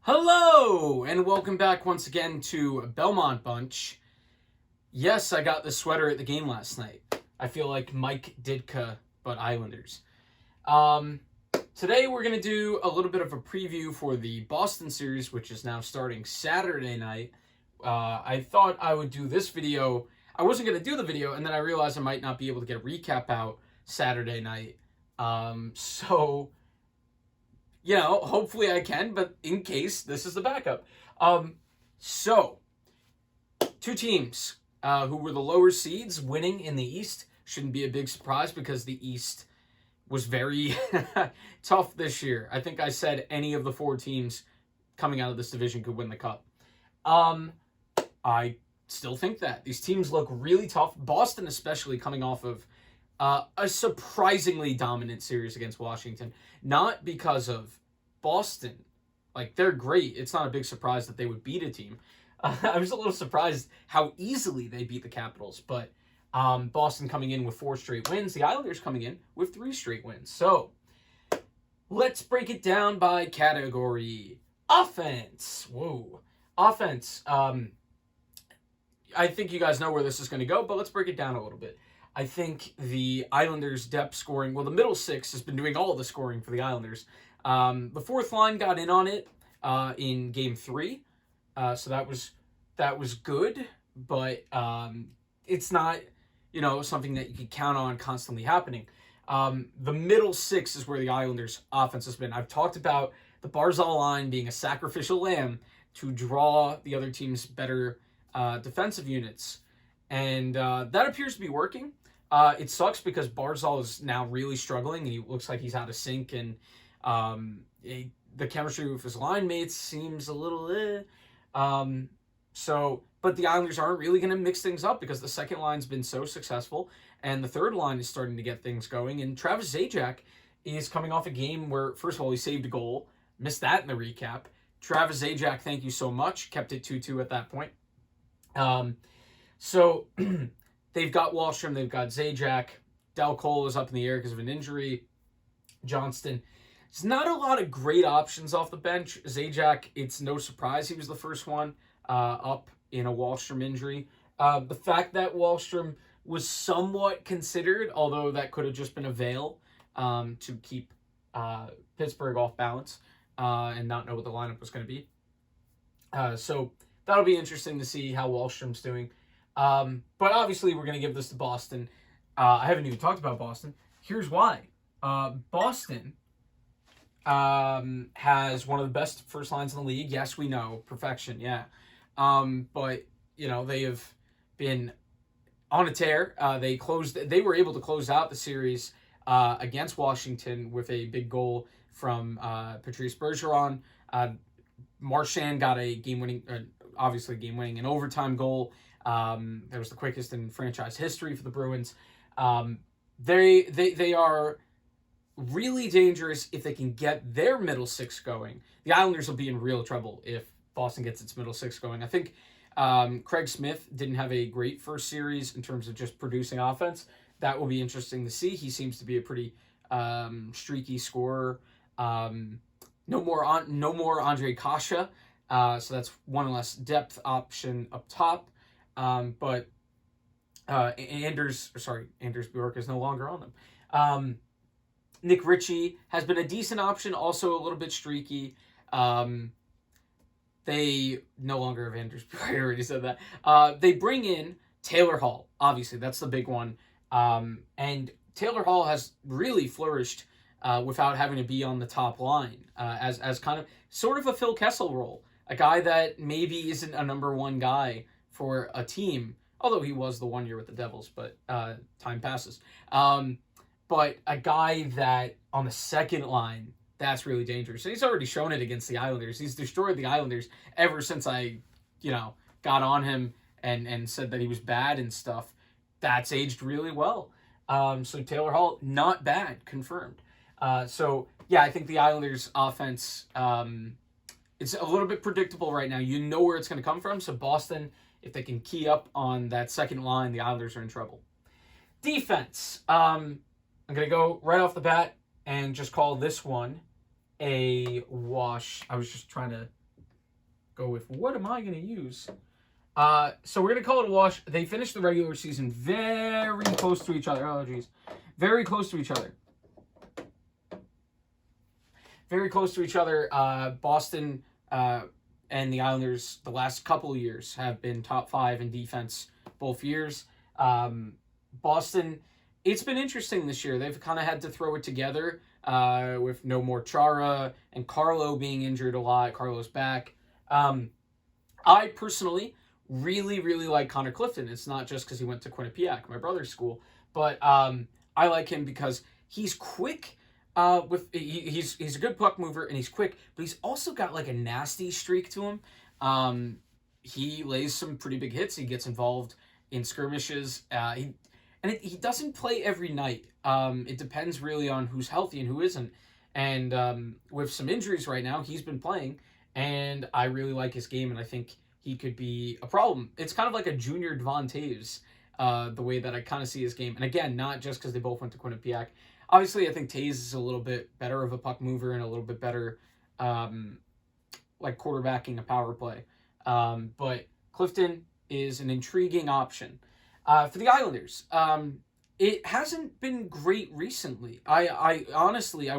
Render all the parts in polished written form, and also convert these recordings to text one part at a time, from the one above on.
Hello, and welcome back once again to Belmont Bunch. Yes, I got the sweater at the game last night. I feel like Mike Ditka, but Islanders. Um, Today we're going to do a little bit of a preview for the Boston series, which is now starting Saturday night. I thought I would do this video. I wasn't going to do the video, and then I realized I might not be able to get a recap out Saturday night. So hopefully I can, but in case, this is the backup. So, two teams who were the lower seeds winning in the East. Shouldn't be a big surprise because the East was very tough this year. I think I said any of the four teams coming out of this division could win the Cup. I still think that. These teams look really tough. Boston especially coming off of a surprisingly dominant series against Washington. Not because of Boston. Like, they're great. It's not a big surprise that they would beat a team. I was a little surprised how easily they beat the Capitals. But Boston coming in with 4 straight wins. The Islanders coming in with 3 straight wins. So, let's break it down by category. Offense. Whoa. Offense. I think you guys know where this is going to go, but let's break it down a little bit. I think the Islanders' depth scoring, well, the middle six has been doing all the scoring for the Islanders. The fourth line got in on it in Game 3, so that was good, but it's not, something that you can count on constantly happening. The middle six is where the Islanders' offense has been. I've talked about the Barzal line being a sacrificial lamb to draw the other team's better defensive units, and that appears to be working. It sucks because Barzal is now really struggling, and he looks like he's out of sync, and the chemistry with his line mates seems a little but the Islanders aren't really going to mix things up because the second line's been so successful, and the third line is starting to get things going, and Travis Zajac is coming off a game where, first of all, he saved a goal. Missed that in the recap. Travis Zajac, thank you so much. Kept it 2-2 at that point. So they've got Wahlstrom, they've got Zajac. Dal Cole is up in the air because of an injury. Johnston. It's not a lot of great options off the bench. Zajac, it's no surprise he was the first one up in a Wahlstrom injury. The fact that Wahlstrom was somewhat considered, although that could have just been a veil to keep Pittsburgh off balance and not know what the lineup was going to be. So that'll be interesting to see how Wahlstrom's doing. But obviously, we're going to give this to Boston. I haven't even talked about Boston. Here's why. Boston has one of the best first lines in the league. Yes, we know. Perfection, yeah. But, they have been on a tear. They were able to close out the series against Washington with a big goal from Patrice Bergeron. Marchand got a game-winning, obviously game-winning, an overtime goal. That was the quickest in franchise history for the Bruins. They are really dangerous if they can get their middle six going. The Islanders will be in real trouble if Boston gets its middle six going. I think Craig Smith didn't have a great first series in terms of just producing offense. That will be interesting to see. He seems to be a pretty streaky scorer. No more Andre Kasha, so that's one less depth option up top. But Anders Bjork is no longer on them. Nick Ritchie has been a decent option, also a little bit streaky. They no longer have Anders Bjork. I already said that. They bring in Taylor Hall. Obviously, that's the big one. And Taylor Hall has really flourished without having to be on the top line as kind of sort of a Phil Kessel role, a guy that maybe isn't a number one guy for a team, although he was the 1 year with the Devils, but time passes. But a guy that on the second line, that's really dangerous. And he's already shown it against the Islanders. He's destroyed the Islanders ever since I, got on him and said that he was bad and stuff. That's aged really well. So Taylor Hall, not bad, confirmed. I think the Islanders' offense, it's a little bit predictable right now. You know where it's going to come from. So Boston, if they can key up on that second line, the Islanders are in trouble. Defense. I'm going to go right off the bat and just call this one a wash. I was just trying to go with what am I going to use? So we're going to call it a wash. They finished the regular season very close to each other. Oh, geez. Very close to each other. Very close to each other. Boston and the Islanders, the last couple of years, have been top 5 in defense both years. Boston, it's been interesting this year. They've kind of had to throw it together with no more Chara and Carlo being injured a lot. Carlo's back. I personally really, really like Connor Clifton. It's not just because he went to Quinnipiac, my brother's school, but I like him because he's quick. He's a good puck mover and he's quick, but he's also got like a nasty streak to him. He lays some pretty big hits. He gets involved in skirmishes. He doesn't play every night. It depends really on who's healthy and who isn't. And with some injuries right now, he's been playing, and I really like his game, and I think he could be a problem. It's kind of like a junior Devon Toews, the way that I kind of see his game. And again, not just because they both went to Quinnipiac. Obviously, I think Toews is a little bit better of a puck mover and a little bit better like quarterbacking a power play. But Clifton is an intriguing option. For the Islanders, it hasn't been great recently. I honestly, I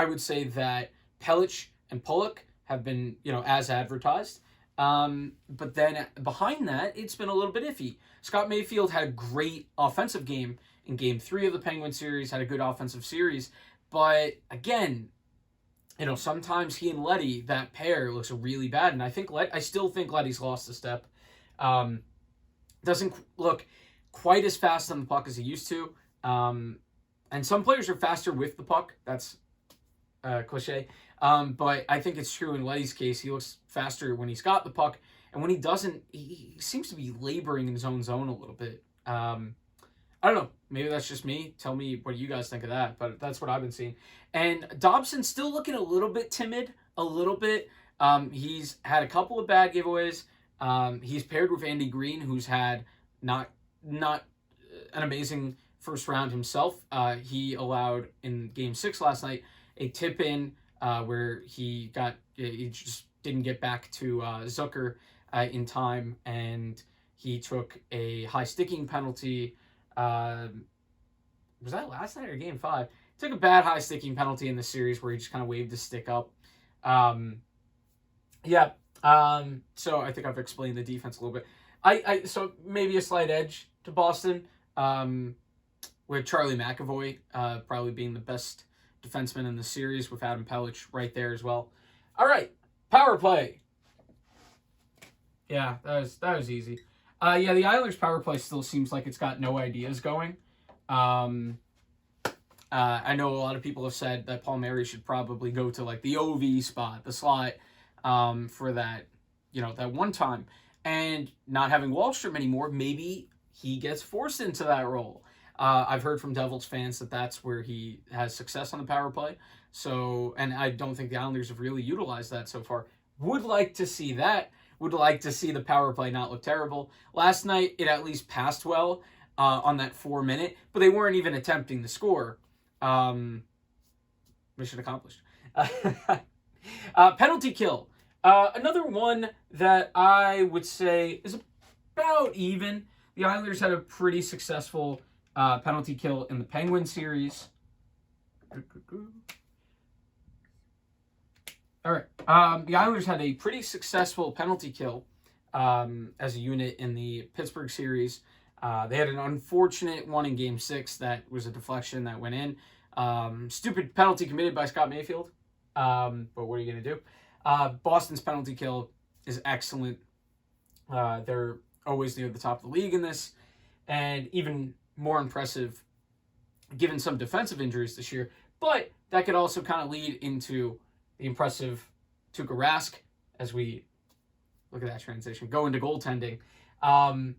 would say that Pelech and Pollock have been, as advertised. But then behind that, it's been a little bit iffy. Scott Mayfield had a great offensive game in Game 3 of the Penguin series, had a good offensive series. But again, sometimes he and Leddy, that pair, looks really bad. And I still think Leddy's lost a step. Doesn't look quite as fast on the puck as he used to. And some players are faster with the puck. That's cliche. But I think it's true in Leddy's case. He looks faster when he's got the puck. And when he doesn't, he seems to be laboring in his own zone a little bit. I don't know. Maybe that's just me. Tell me what you guys think of that. But that's what I've been seeing. And Dobson's still looking a little bit timid. A little bit. He's had a couple of bad giveaways. He's paired with Andy Green, who's had not an amazing first round himself. He allowed in Game 6 last night a tip in where he just didn't get back to Zucker in time, and he took a high sticking penalty. Was that last night or Game 5? Took a bad high sticking penalty in the series where he just kind of waved his stick up. So I think I've explained the defense a little bit. So maybe a slight edge to Boston, with Charlie McAvoy probably being the best defenseman in the series, with Adam Pelech right there as well. All right, power play. Yeah, that was easy. The Islanders' power play still seems like it's got no ideas going. I know a lot of people have said that Paul Mary should probably go to like the OV spot, the slot, for that, that one time. And not having Wahlstrom anymore, maybe he gets forced into that role. I've heard from Devils fans that that's where he has success on the power play. So, and I don't think the Islanders have really utilized that so far. Would like to see that. Would like to see the power play not look terrible. Last night, it at least passed well on that 4-minute, but they weren't even attempting to score. Mission accomplished. Penalty kill. Another one that I would say is about even. The Islanders had a pretty successful penalty kill in the Penguin series. All right. The Islanders had a pretty successful penalty kill as a unit in the Pittsburgh series. They had an unfortunate one in Game 6 that was a deflection that went in. Stupid penalty committed by Scott Mayfield. But what are you going to do? Boston's penalty kill is excellent. They're always near the top of the league in this. And even more impressive given some defensive injuries this year. But that could also kind of lead into the impressive Tuukka Rask as we look at that transition. Go into goaltending. Tuukka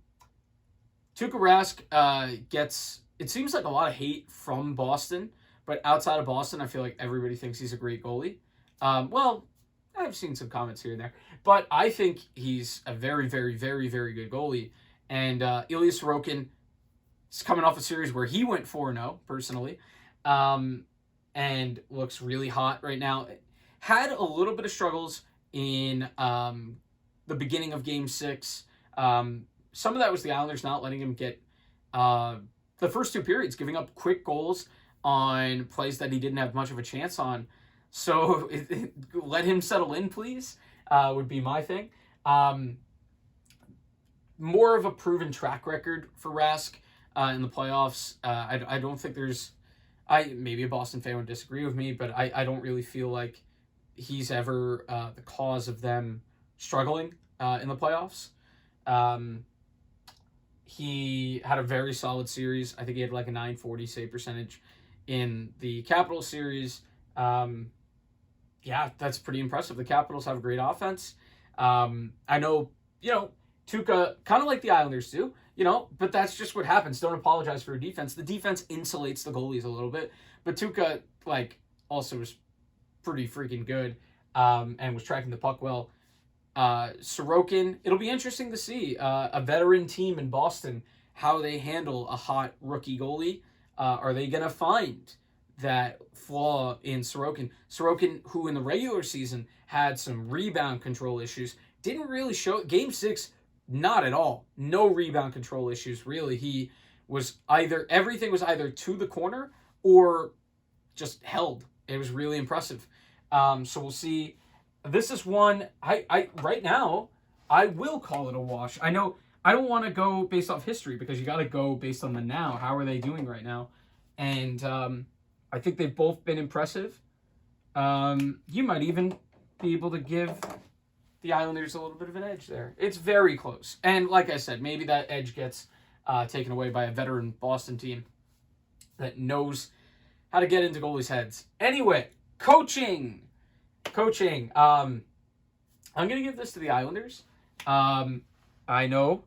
Rask gets, it seems like a lot of hate from Boston, but outside of Boston, I feel like everybody thinks he's a great goalie. Well, I've seen some comments here and there, but I think he's a very, very, very, very good goalie. And Ilya Sorokin is coming off a series where he went 4-0 personally, and looks really hot right now. Had a little bit of struggles in the beginning of Game 6. Some of that was the Islanders not letting him get the first two periods, giving up quick goals on plays that he didn't have much of a chance on. So let him settle in, please, would be my thing. More of a proven track record for Rask in the playoffs. I don't think there's... maybe a Boston fan would disagree with me, but I don't really feel like he's ever the cause of them struggling in the playoffs. He had a very solid series. I think he had like a .940 save percentage in the Capitals series. Yeah, that's pretty impressive. The Capitals have a great offense. I know, Tuukka, kind of like the Islanders do, but that's just what happens. Don't apologize for your defense. The defense insulates the goalies a little bit, but Tuukka, also was pretty freaking good, and was tracking the puck well. Sorokin, it'll be interesting to see a veteran team in Boston, how they handle a hot rookie goalie. Are they going to find that flaw in Sorokin? Sorokin, who in the regular season had some rebound control issues, didn't really show. Game 6, not at all. No rebound control issues, really. He was everything was either to the corner or just held. It was really impressive. So we'll see. This is one, I right now, I will call it a wash. I know I don't want to go based off history because you got to go based on the now. How are they doing right now? And I think they've both been impressive. You might even be able to give the Islanders a little bit of an edge there. It's very close. And like I said, maybe that edge gets taken away by a veteran Boston team that knows how to get into goalies' heads. Anyway, coaching. I'm going to give this to the Islanders. I know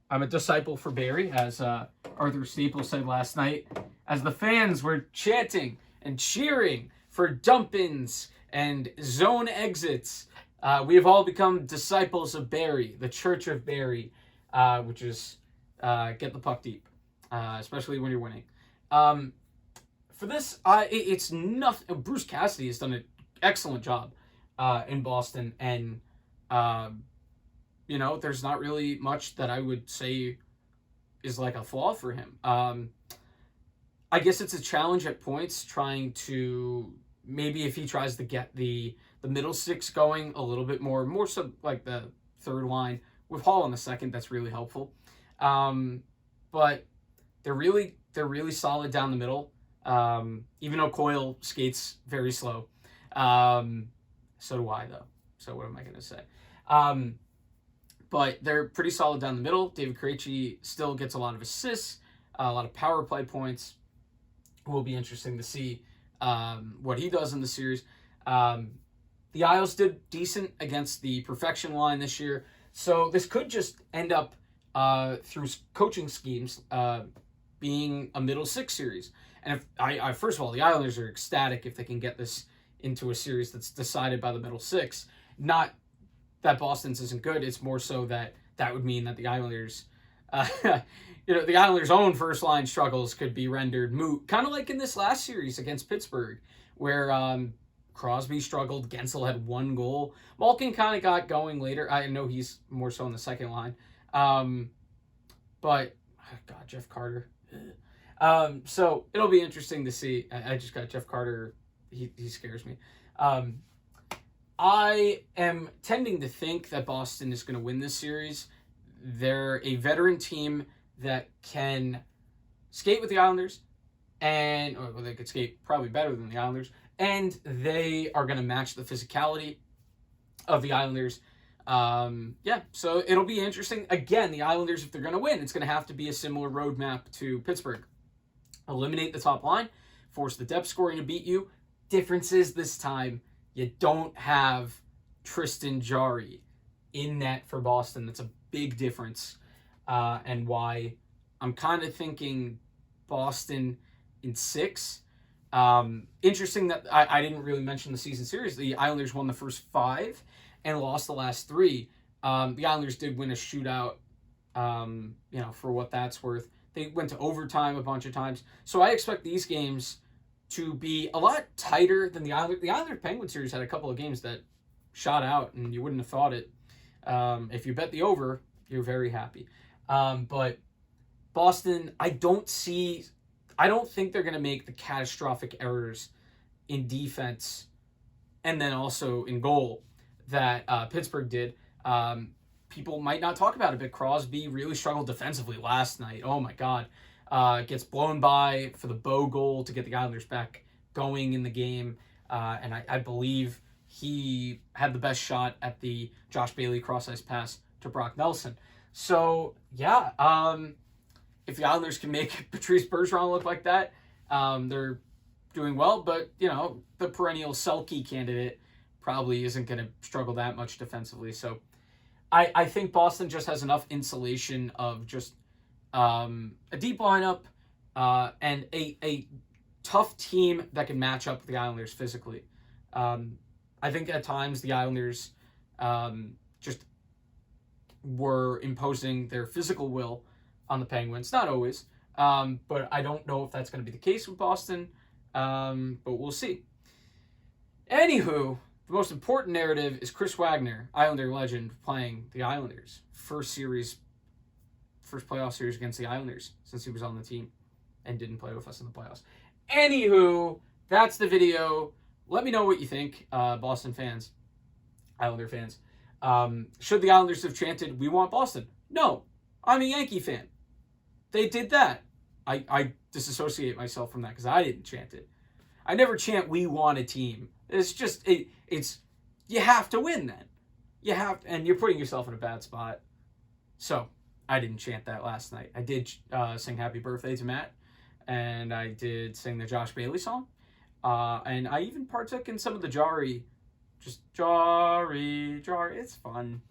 I'm a disciple for Barry, as Arthur Staples said last night, as the fans were chanting and cheering for dump-ins and zone exits. We have all become disciples of Barry, the Church of Barry, which is get the puck deep, especially when you're winning. For this, it's nothing. Bruce Cassidy has done an excellent job in Boston, and there's not really much that I would say is like a flaw for him. I guess it's a challenge at points trying to, maybe if he tries to get the middle six going a little bit more so like the third line with Hall on the second, that's really helpful. But they're really solid down the middle. Even though Coyle skates very slow. So do I, though. So what am I going to say? But they're pretty solid down the middle. David Krejci still gets a lot of assists, a lot of power play points. It will be interesting to see what he does in the series. The Isles did decent against the perfection line this year. So this could just end up, through coaching schemes, being a middle six series. And if I first of all, the Islanders are ecstatic if they can get this into a series that's decided by the middle six. Not that Boston's isn't good. It's more so that would mean that the Islanders, the Islanders' own first line struggles could be rendered moot. Kind of like in this last series against Pittsburgh, where Crosby struggled. Gensel had one goal. Malkin kind of got going later. I know he's more so on the second line. But, God, Jeff Carter. So it'll be interesting to see. I just got Jeff Carter. He scares me. I am tending to think that Boston is going to win this series. They're a veteran team that can skate with the Islanders, and they could skate probably better than the Islanders, and they are going to match the physicality of the Islanders. So it'll be interesting. Again, the Islanders, if they're going to win, it's going to have to be a similar roadmap to Pittsburgh. Eliminate the top line, force the depth scoring to beat you. Difference is this time, you don't have Tristan Jarry in net for Boston. That's a big difference, and why I'm kind of thinking Boston in 6. Interesting that I didn't really mention the season series. The Islanders won the first 5 and lost the last 3. The Islanders did win a shootout, for what that's worth. They went to overtime a bunch of times. So I expect these games to be a lot tighter than the Islanders. The Islanders-Penguins series had a couple of games that shot out, and you wouldn't have thought it. If you bet the over, you're very happy. But Boston, I don't think they're going to make the catastrophic errors in defense and then also in goal that Pittsburgh did. People might not talk about it, but Crosby really struggled defensively last night. Oh my God. Gets blown by for the Bow goal to get the Islanders back going in the game. And I believe he had the best shot at the Josh Bailey cross-ice pass to Brock Nelson. So, yeah, if the Islanders can make Patrice Bergeron look like that, they're doing well. But, the perennial Selke candidate probably isn't going to struggle that much defensively. So, I think Boston just has enough insulation of just a deep lineup and a tough team that can match up with the Islanders physically. I think at times the Islanders just were imposing their physical will on the Penguins. Not always, but I don't know if that's going to be the case with Boston, but we'll see. Anywho, the most important narrative is Chris Wagner, Islander legend, playing the Islanders. First playoff series against the Islanders since he was on the team and didn't play with us in the playoffs. Anywho, that's the video. Let me know what you think, Boston fans, Islander fans. Should the Islanders have chanted, "We want Boston"? No, I'm a Yankee fan. They did that. I disassociate myself from that because I didn't chant it. I never chant, "We want a team." It's just, it's you have to win then. And you're putting yourself in a bad spot. So, I didn't chant that last night. I did sing Happy Birthday to Matt, and I did sing the Josh Bailey song. And I even partook in some of the Jari. Just Jari. It's fun.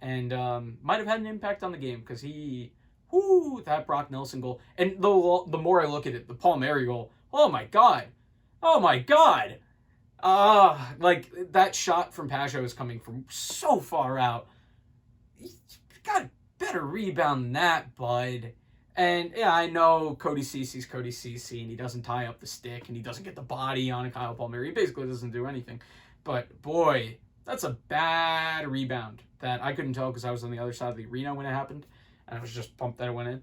And might have had an impact on the game because that Brock Nelson goal. And the more I look at it, the Paul Mary goal, oh my God. Like that shot from Pajot is coming from so far out. You got a better rebound than that, bud. And yeah, I know Cody Cece's Cody Cece, and he doesn't tie up the stick, and he doesn't get the body on Kyle Palmieri. He basically doesn't do anything. But boy, that's a bad rebound that I couldn't tell because I was on the other side of the arena when it happened, and I was just pumped that it went in.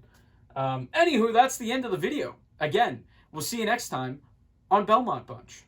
Anywho, that's the end of the video. Again, we'll see you next time on Belmont Bunch.